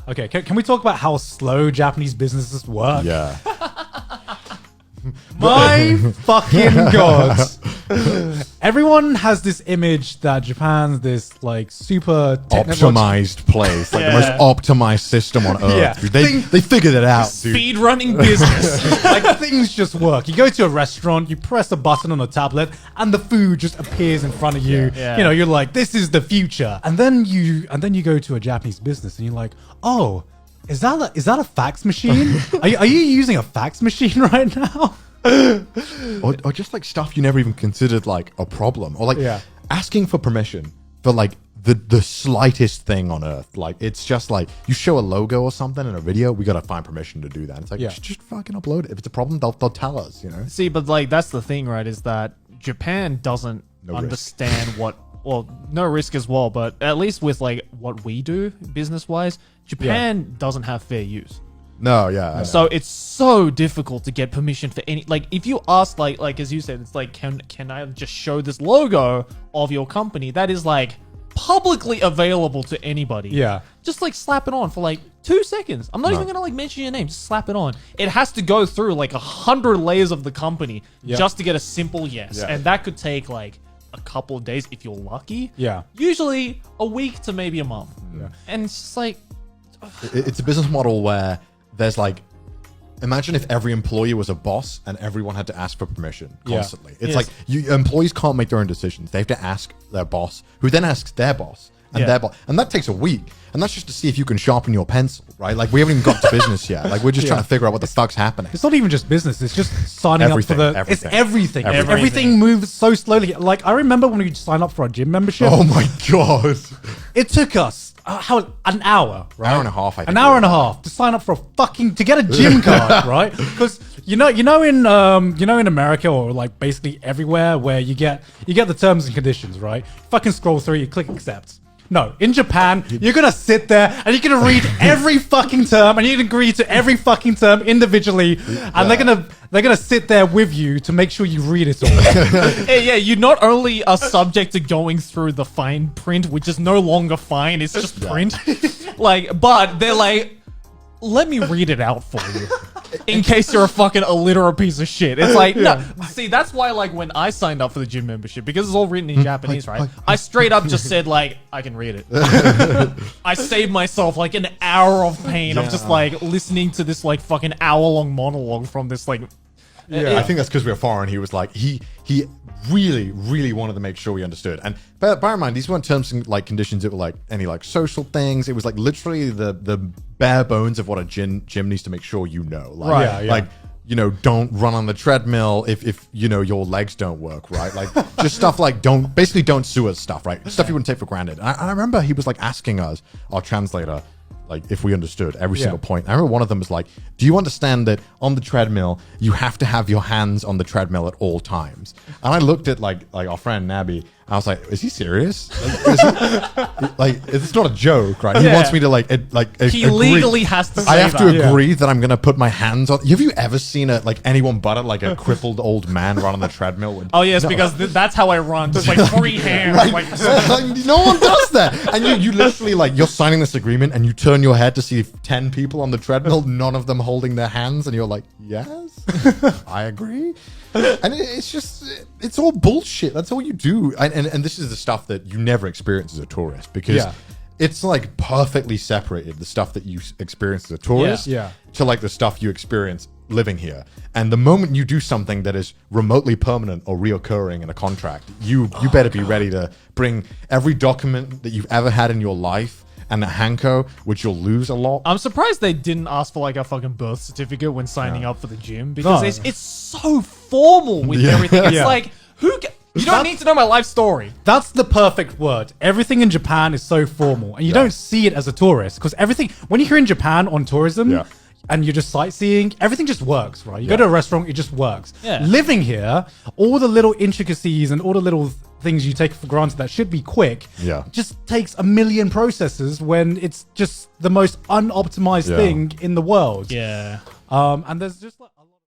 Okay, can we talk about how slow Japanese businesses work? Yeah. My fucking god. Everyone has this image that Japan's this like super Optimized place, like the most optimized system on earth. Yeah. They figured it out, dude. Speed running business. like things just work. You go to a restaurant, you press a button on a tablet, and the food just appears in front of you. Yeah. You know, you're like, this is the future. And then you go to a Japanese business, and you're like, oh, is that a fax machine? Are you using a fax machine right now? Or just like stuff you never even considered like a problem, or like asking for permission for like the slightest thing on earth. Like it's just like you show a logo or something in a video, we gotta find permission to do that. It's like just fucking upload it. If it's a problem, they'll tell us, you know. See, but like that's the thing, right? Is that Japan doesn't understand what. Well, no risk as well, but at least with like what we do business wise, Japan doesn't have fair use. No, yeah. So it's so difficult to get permission for any. Like, if you ask, like as you said, it's like, can I just show this logo of your company that is like publicly available to anybody? Yeah. Just like slap it on for like 2 seconds. I'm not even gonna like mention your name. Just slap it on. It has to go through like 100 layers of the company just to get a simple yes, and that could take like a couple of days if you're lucky. Yeah. Usually a week to maybe a month. Yeah. And it's just like, it's a business model where there's like, imagine if every employee was a boss and everyone had to ask for permission constantly. It's like employees can't make their own decisions. They have to ask their boss, who then asks their boss and their boss. And that takes a week. And that's just to see if you can sharpen your pencil, right? Like we haven't even got to business yet. Like we're just trying to figure out what the fuck's happening. It's not even just business. It's just signing up for the... Everything. It's everything. Everything moves so slowly. Like I remember when we signed up for our gym membership. Oh my God. It took us an hour, right? Hour and a half, I think. An hour and a half to sign up for to get a gym card, right? Because you know in America or like basically everywhere where you get the terms and conditions, right? Fucking scroll through, you click accept. No, in Japan, you're gonna sit there and you're gonna read every fucking term and you're gonna agree to every fucking term individually, and they're gonna sit there with you to make sure you read it all. yeah, you not only are subject to going through the fine print, which is no longer fine, it's just print. Like, but they're like, let me read it out for you. In case you're a fucking illiterate piece of shit. It's like, no. See, that's why, like, when I signed up for the gym membership, because it's all written in Japanese, right? I straight up just said, like, I can read it. I saved myself, like, an hour of pain of just, like, listening to this, like, fucking hour-long monologue from this, like... I think that's because we were foreign. He was like, he really, really wanted to make sure we understood. And bear in mind, these weren't terms and like conditions. It were like any like social things. It was like literally the bare bones of what a gym needs to make sure you know. Like, like, you know, don't run on the treadmill if you know your legs don't work, right? Like just stuff like don't sue us stuff, right? Stuff you wouldn't take for granted. And I remember he was like asking us, our translator, like if we understood every single point. I remember one of them was like, do you understand that on the treadmill you have to have your hands on the treadmill at all times? And I looked at like our friend Nabi, I was like, is he serious? Like it's not a joke, right? He wants me to he legally has to say I have to agree that I'm gonna put my hands on. Have you ever seen anyone but a crippled old man run on the treadmill? Oh yes, because that's how I run. Just like free hands. Right? Like, no one does that. And you literally like you're signing this agreement and you turn your head to see 10 people on the treadmill, none of them holding their hands, and you're like, yes, I agree. And it's all bullshit. That's all you do. And this is the stuff that you never experience as a tourist, because it's like perfectly separated, the stuff that you experience as a tourist to like the stuff you experience living here. And the moment you do something that is remotely permanent or reoccurring in a contract, you better be ready to bring every document that you've ever had in your life and a hanko, which you'll lose a lot. I'm surprised they didn't ask for like a fucking birth certificate when signing up for the gym, because it's so formal with everything. It's like, you don't need to know my life story. That's the perfect word. Everything in Japan is so formal, and you don't see it as a tourist, because everything, when you're in Japan on tourism and you're just sightseeing, everything just works, right? You go to a restaurant, it just works. Living here, all the little intricacies and all the little things you take for granted that should be quick just takes a million processes when it's just the most unoptimized thing in the world. Yeah. And there's just like